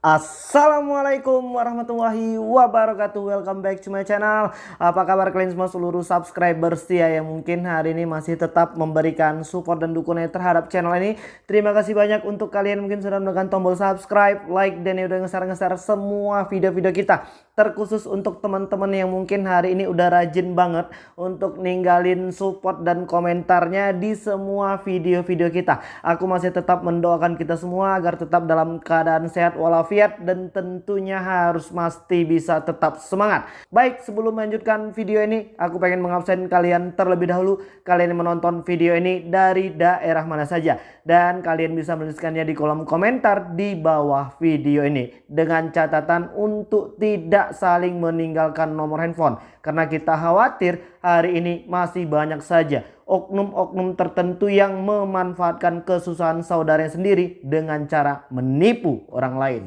Assalamualaikum warahmatullahi wabarakatuh. Welcome back to my channel. Apa kabar kalian semua seluruh subscriber setia yang mungkin hari ini masih tetap memberikan support dan dukungan terhadap channel ini. Terima kasih banyak untuk kalian mungkin sudah menekan tombol subscribe, like, dan yang udah nge-share semua video-video kita. Terkhusus untuk teman-teman yang mungkin hari ini udah rajin banget untuk ninggalin support dan komentarnya di semua video-video kita. Aku masih tetap mendoakan kita semua agar tetap dalam keadaan sehat walafiat dan tentunya harus pasti bisa tetap semangat. Baik, sebelum melanjutkan video ini, aku pengen mengabsen kalian terlebih dahulu. Kalian yang menonton video ini dari daerah mana saja, dan kalian bisa menuliskannya di kolom komentar di bawah video ini dengan catatan untuk tidak saling meninggalkan nomor handphone, karena kita khawatir hari ini masih banyak saja oknum-oknum tertentu yang memanfaatkan kesusahan saudaranya sendiri dengan cara menipu orang lain.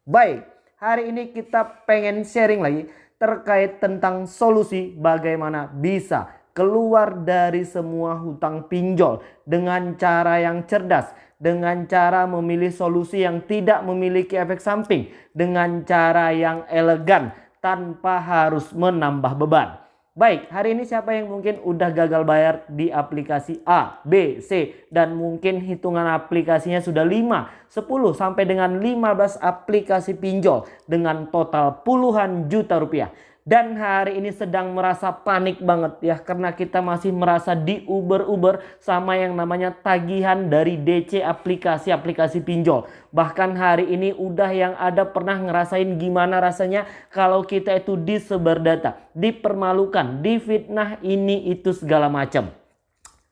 Baik, hari ini kita pengen sharing lagi terkait tentang solusi bagaimana bisa keluar dari semua hutang pinjol dengan cara yang cerdas, dengan cara memilih solusi yang tidak memiliki efek samping, dengan cara yang elegan tanpa harus menambah beban. Baik, hari ini siapa yang mungkin udah gagal bayar di aplikasi A, B, C, dan mungkin hitungan aplikasinya sudah 5, 10, sampai dengan 15 aplikasi pinjol dengan total puluhan juta rupiah. Dan hari ini sedang merasa panik banget ya, karena kita masih merasa diuber-uber sama yang namanya tagihan dari DC aplikasi-aplikasi pinjol. Bahkan hari ini udah yang ada pernah ngerasain gimana rasanya kalau kita itu disebar data, dipermalukan, difitnah, ini itu segala macam.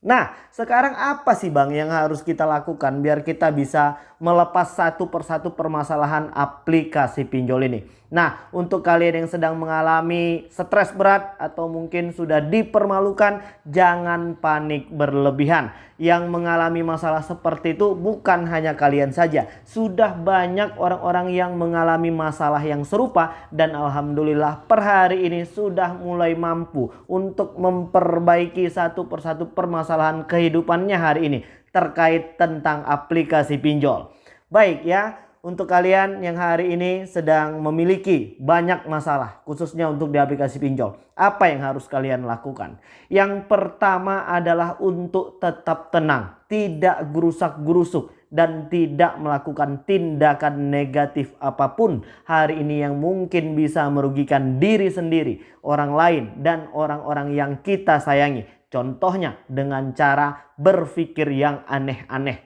Nah, sekarang apa sih Bang yang harus kita lakukan biar kita bisa melepas satu persatu permasalahan aplikasi pinjol ini? Nah, untuk kalian yang sedang mengalami stres berat atau mungkin sudah dipermalukan, jangan panik berlebihan. Yang mengalami masalah seperti itu bukan hanya kalian saja. Sudah banyak orang-orang yang mengalami masalah yang serupa, dan alhamdulillah per hari ini sudah mulai mampu untuk memperbaiki satu persatu permasalahan kehidupannya hari ini terkait tentang aplikasi pinjol. Baik ya, untuk kalian yang hari ini sedang memiliki banyak masalah khususnya untuk di aplikasi pinjol, apa yang harus kalian lakukan? Yang pertama adalah untuk tetap tenang, tidak gerusak-gerusuk, dan tidak melakukan tindakan negatif apapun hari ini yang mungkin bisa merugikan diri sendiri, orang lain, dan orang-orang yang kita sayangi. Contohnya dengan cara berpikir yang aneh-aneh.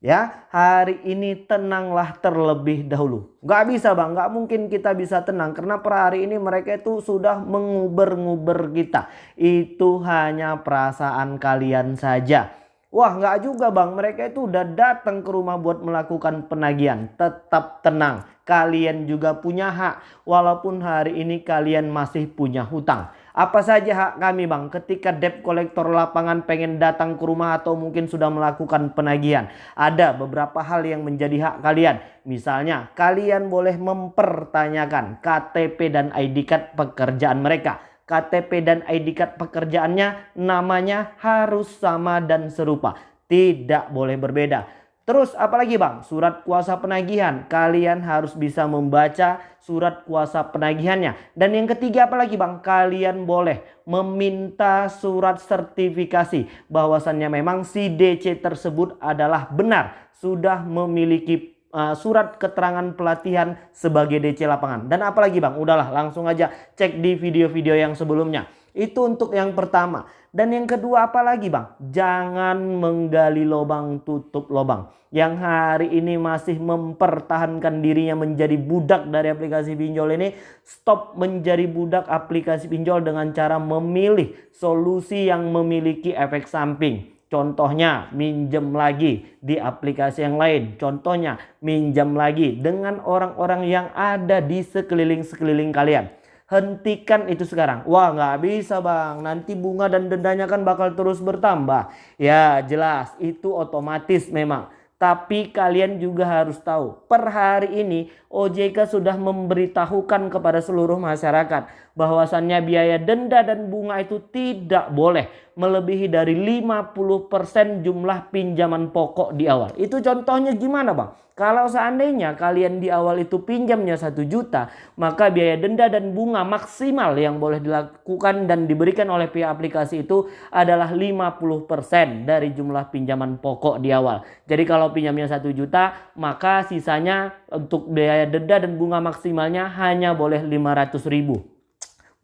Ya, hari ini tenanglah terlebih dahulu. Gak bisa Bang, gak mungkin kita bisa tenang karena per hari ini mereka itu sudah menguber-nguber kita. Itu hanya perasaan kalian saja. Wah, gak juga Bang, mereka itu udah datang ke rumah buat melakukan penagihan. Tetap tenang, kalian juga punya hak walaupun hari ini kalian masih punya hutang. Apa saja hak kami Bang ketika debt collector lapangan pengen datang ke rumah atau mungkin sudah melakukan penagihan? Ada beberapa hal yang menjadi hak kalian. Misalnya kalian boleh mempertanyakan KTP dan ID card pekerjaan mereka. KTP dan ID card pekerjaannya namanya harus sama dan serupa. Tidak boleh berbeda. Terus apalagi Bang? Surat kuasa penagihan. Kalian harus bisa membaca surat kuasa penagihannya. Dan yang ketiga apalagi Bang? Kalian boleh meminta surat sertifikasi bahwasannya memang si DC tersebut adalah benar sudah memiliki surat keterangan pelatihan sebagai DC lapangan. Dan apalagi Bang? Udahlah, langsung aja cek di video-video yang sebelumnya. Itu untuk yang pertama. Dan yang kedua apalagi Bang? Jangan menggali lubang tutup lubang. Yang hari ini masih mempertahankan dirinya menjadi budak dari aplikasi pinjol ini, stop menjadi budak aplikasi pinjol dengan cara memilih solusi yang memiliki efek samping. Contohnya minjem lagi di aplikasi yang lain. Contohnya minjem lagi dengan orang-orang yang ada di sekeliling kalian. Hentikan itu sekarang. Wah, nggak bisa Bang, nanti bunga dan dendanya kan bakal terus bertambah. Ya jelas itu otomatis memang. Tapi kalian juga harus tahu, per hari ini OJK sudah memberitahukan kepada seluruh masyarakat bahwasannya biaya denda dan bunga itu tidak boleh melebihi dari 50% jumlah pinjaman pokok di awal. Itu contohnya gimana Bang? Kalau seandainya kalian di awal itu pinjamnya 1 juta, maka biaya denda dan bunga maksimal yang boleh dilakukan dan diberikan oleh pihak aplikasi itu adalah 50% dari jumlah pinjaman pokok di awal. Jadi kalau pinjamnya 1 juta, maka sisanya untuk biaya denda dan bunga maksimalnya hanya boleh 500.000.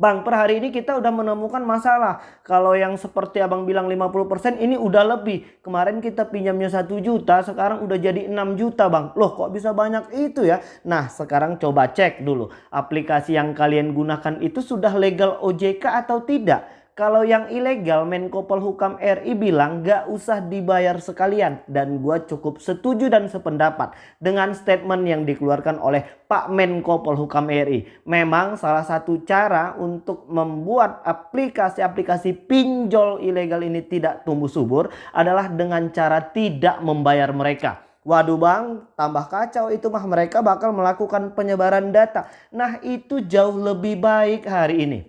Bang, per hari ini kita udah menemukan masalah. Kalau yang seperti abang bilang 50% ini udah lebih. Kemarin kita pinjamnya 1 juta, sekarang udah jadi 6 juta bang. Loh kok bisa banyak itu ya? Nah sekarang coba cek dulu. Aplikasi yang kalian gunakan itu sudah legal OJK atau tidak? Kalau yang ilegal, Menko Polhukam RI bilang gak usah dibayar sekalian. Dan gua cukup setuju dan sependapat dengan statement yang dikeluarkan oleh Pak Menko Polhukam RI. Memang salah satu cara untuk membuat aplikasi-aplikasi pinjol ilegal ini tidak tumbuh subur adalah dengan cara tidak membayar mereka. Waduh bang, tambah kacau itu mah, mereka bakal melakukan penyebaran data. Nah itu jauh lebih baik hari ini.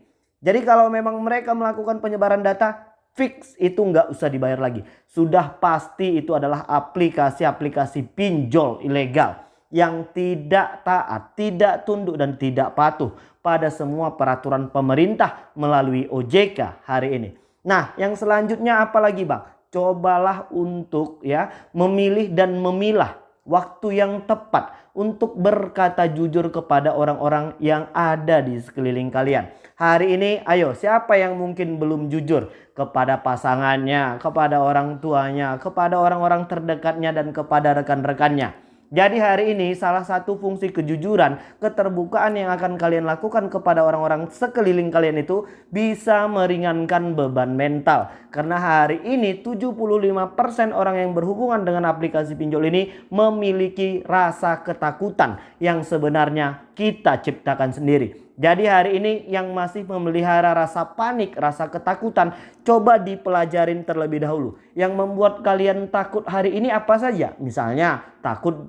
Jadi kalau memang mereka melakukan penyebaran data, fix itu nggak usah dibayar lagi. Sudah pasti itu adalah aplikasi-aplikasi pinjol ilegal yang tidak taat, tidak tunduk dan tidak patuh pada semua peraturan pemerintah melalui OJK hari ini. Nah, yang selanjutnya apa lagi bang? Cobalah untuk memilih dan memilah waktu yang tepat untuk berkata jujur kepada orang-orang yang ada di sekeliling kalian. Hari ini ayo, siapa yang mungkin belum jujur kepada pasangannya, kepada orang tuanya, kepada orang-orang terdekatnya dan kepada rekan-rekannya. Jadi hari ini salah satu fungsi kejujuran, keterbukaan yang akan kalian lakukan kepada orang-orang sekeliling kalian itu bisa meringankan beban mental. Karena hari ini 75% orang yang berhubungan dengan aplikasi pinjol ini memiliki rasa ketakutan yang sebenarnya kita ciptakan sendiri. Jadi hari ini yang masih memelihara rasa panik, rasa ketakutan, coba dipelajarin terlebih dahulu. Yang membuat kalian takut hari ini apa saja? Misalnya takut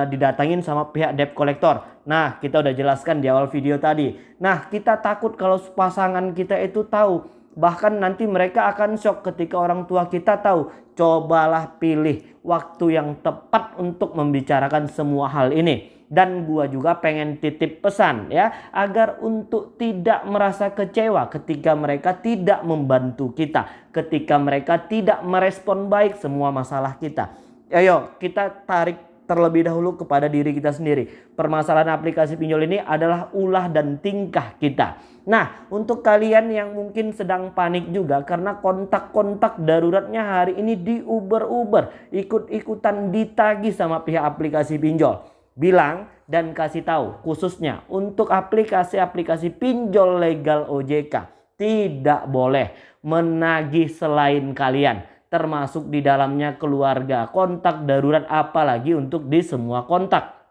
didatangin sama pihak debt collector. Nah, kita udah jelaskan di awal video tadi. Nah, kita takut kalau pasangan kita itu tahu. Bahkan nanti mereka akan shock ketika orang tua kita tahu. Cobalah pilih waktu yang tepat untuk membicarakan semua hal ini. Dan gua juga pengen titip pesan agar untuk tidak merasa kecewa ketika mereka tidak membantu kita, ketika mereka tidak merespon baik semua masalah kita. Ayo kita tarik terlebih dahulu kepada diri kita sendiri. Permasalahan aplikasi pinjol ini adalah ulah dan tingkah kita. Nah, untuk kalian yang mungkin sedang panik juga karena kontak-kontak daruratnya hari ini diuber-uber, ikut-ikutan ditagih sama pihak aplikasi pinjol. Bilang dan kasih tahu khususnya untuk aplikasi-aplikasi pinjol legal OJK tidak boleh menagih selain kalian, termasuk di dalamnya keluarga, kontak darurat, apalagi untuk di semua kontak.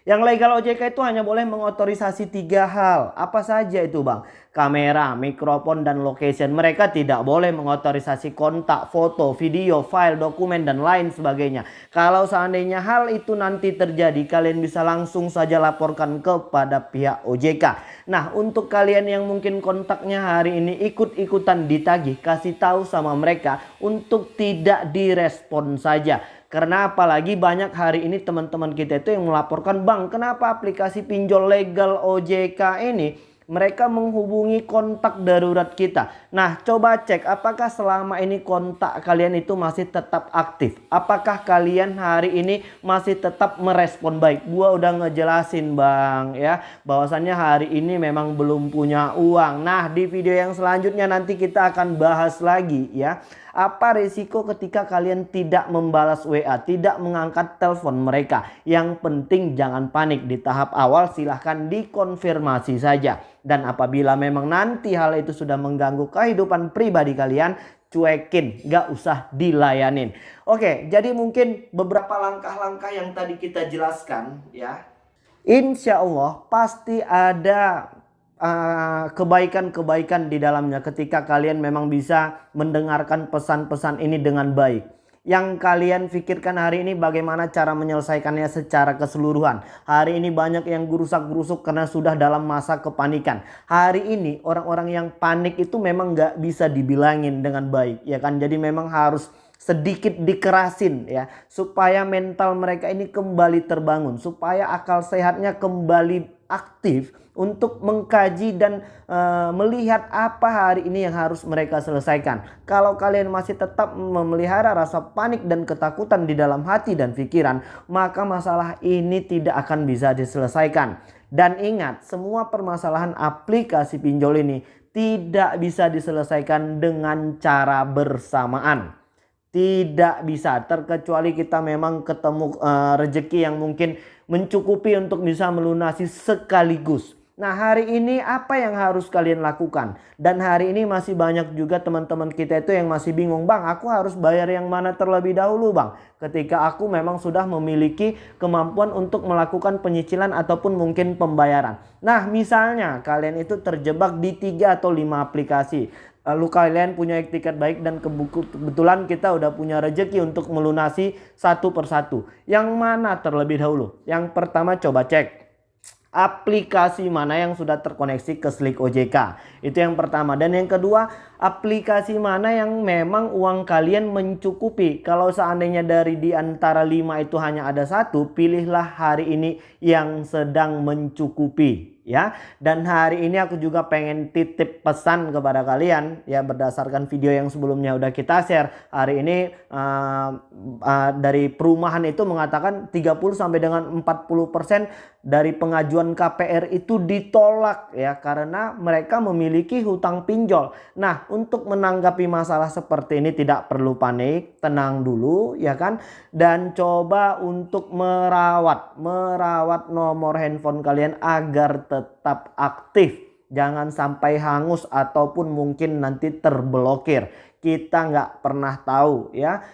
Yang legal OJK itu hanya boleh mengotorisasi 3 hal. Apa saja itu bang? Kamera, mikrofon, dan location. Mereka tidak boleh mengotorisasi kontak, foto, video, file, dokumen, dan lain sebagainya. Kalau seandainya hal itu nanti terjadi, kalian bisa langsung saja laporkan kepada pihak OJK. Nah, untuk kalian yang mungkin kontaknya hari ini ikut-ikutan ditagih, kasih tahu sama mereka untuk tidak direspon saja. Karena apalagi banyak hari ini teman-teman kita itu yang melaporkan, bang kenapa aplikasi pinjol legal OJK ini mereka menghubungi kontak darurat kita. Nah coba cek apakah selama ini kontak kalian itu masih tetap aktif. Apakah kalian hari ini masih tetap merespon baik. Gua udah ngejelasin bang bahwasannya hari ini memang belum punya uang. Nah di video yang selanjutnya nanti kita akan bahas lagi apa risiko ketika kalian tidak membalas WA, tidak mengangkat telepon mereka. Yang penting jangan panik di tahap awal, silahkan dikonfirmasi saja. Dan apabila memang nanti hal itu sudah mengganggu kehidupan pribadi kalian, cuekin, gak usah dilayanin. Oke, jadi mungkin beberapa langkah-langkah yang tadi kita jelaskan Insya Allah pasti ada kebaikan-kebaikan di dalamnya ketika kalian memang bisa mendengarkan pesan-pesan ini dengan baik. Yang kalian pikirkan hari ini bagaimana cara menyelesaikannya secara keseluruhan. Hari ini banyak yang gerusak-gerusuk karena sudah dalam masa kepanikan. Hari ini orang-orang yang panik itu memang nggak bisa dibilangin dengan baik, ya kan? Jadi memang harus sedikit dikerasin ya, supaya mental mereka ini kembali terbangun, supaya akal sehatnya kembali aktif untuk mengkaji dan melihat apa hari ini yang harus mereka selesaikan. Kalau kalian masih tetap memelihara rasa panik dan ketakutan di dalam hati dan pikiran, maka masalah ini tidak akan bisa diselesaikan. Dan ingat, semua permasalahan aplikasi pinjol ini tidak bisa diselesaikan dengan cara bersamaan. Tidak bisa, terkecuali kita memang ketemu rezeki yang mungkin mencukupi untuk bisa melunasi sekaligus. Nah, hari ini apa yang harus kalian lakukan? Dan hari ini masih banyak juga teman-teman kita itu yang masih bingung, "Bang, aku harus bayar yang mana terlebih dahulu, Bang?" Ketika aku memang sudah memiliki kemampuan untuk melakukan penyicilan ataupun mungkin pembayaran. Nah, misalnya kalian itu terjebak di 3 atau 5 aplikasi. Lalu kalian punya etikat baik dan kebetulan kita udah punya rezeki untuk melunasi satu persatu. Yang mana terlebih dahulu? Yang pertama, coba cek aplikasi mana yang sudah terkoneksi ke Slik OJK. Itu yang pertama. Dan yang kedua, aplikasi mana yang memang uang kalian mencukupi. Kalau seandainya dari di antara 5 itu hanya ada satu, pilihlah hari ini yang sedang mencukupi. Ya, dan hari ini aku juga pengen titip pesan kepada kalian ya, berdasarkan video yang sebelumnya udah kita share. Hari ini dari perumahan itu mengatakan 30 sampai dengan 40% dari pengajuan KPR itu ditolak ya, karena mereka memiliki hutang pinjol. Nah, untuk menanggapi masalah seperti ini tidak perlu panik, tenang dulu ya kan, dan coba untuk merawat nomor handphone kalian agar tetap aktif. Jangan sampai hangus ataupun mungkin nanti terblokir. Kita nggak pernah tahu ya,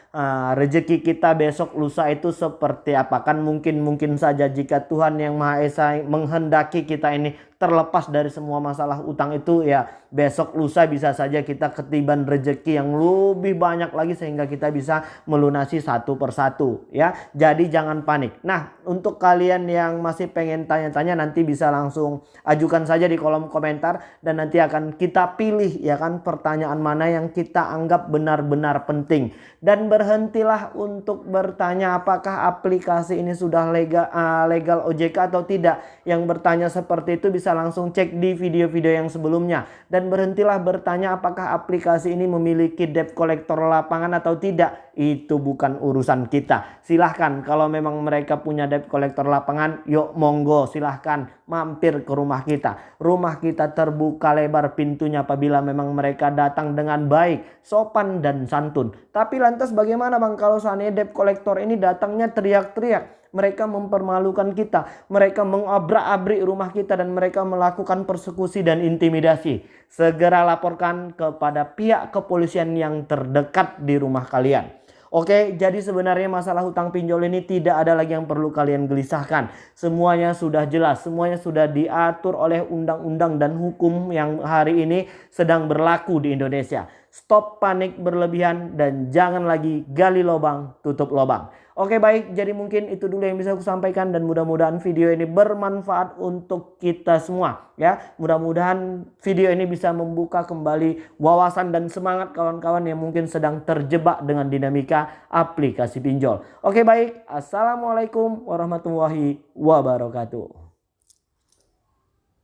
rezeki kita besok lusa itu seperti apa. Kan mungkin saja jika Tuhan Yang Maha Esa menghendaki kita ini terlepas dari semua masalah utang itu ya, besok lusa bisa saja kita ketiban rezeki yang lebih banyak lagi sehingga kita bisa melunasi satu persatu ya. Jadi jangan panik. Nah, untuk kalian yang masih pengen tanya-tanya, nanti bisa langsung ajukan saja di kolom komentar dan nanti akan kita pilih ya kan pertanyaan mana yang kita anggap benar-benar penting. Dan berhentilah untuk bertanya apakah aplikasi ini sudah legal OJK atau tidak. Yang bertanya seperti itu bisa langsung cek di video-video yang sebelumnya. Dan berhentilah bertanya apakah aplikasi ini memiliki debt collector lapangan atau tidak. Itu bukan urusan kita. Silahkan kalau memang mereka punya debt collector lapangan, yuk monggo silahkan mampir ke rumah kita. Rumah kita terbuka lebar pintunya apabila memang mereka datang dengan baik, sopan dan santun. Tapi lantas bagaimana Bang kalau seandainya debt collector ini datangnya teriak-teriak? Mereka mempermalukan kita, mereka mengobrak-abrik rumah kita dan mereka melakukan persekusi dan intimidasi. Segera laporkan kepada pihak kepolisian yang terdekat di rumah kalian. Oke, jadi sebenarnya masalah hutang pinjol ini tidak ada lagi yang perlu kalian gelisahkan. Semuanya sudah jelas, semuanya sudah diatur oleh undang-undang dan hukum yang hari ini sedang berlaku di Indonesia. Stop panik berlebihan dan jangan lagi gali lubang tutup lubang. Oke baik, jadi mungkin itu dulu yang bisa aku sampaikan dan mudah-mudahan video ini bermanfaat untuk kita semua ya. Mudah-mudahan video ini bisa membuka kembali wawasan dan semangat kawan-kawan yang mungkin sedang terjebak dengan dinamika aplikasi pinjol. Oke baik, assalamualaikum warahmatullahi wabarakatuh.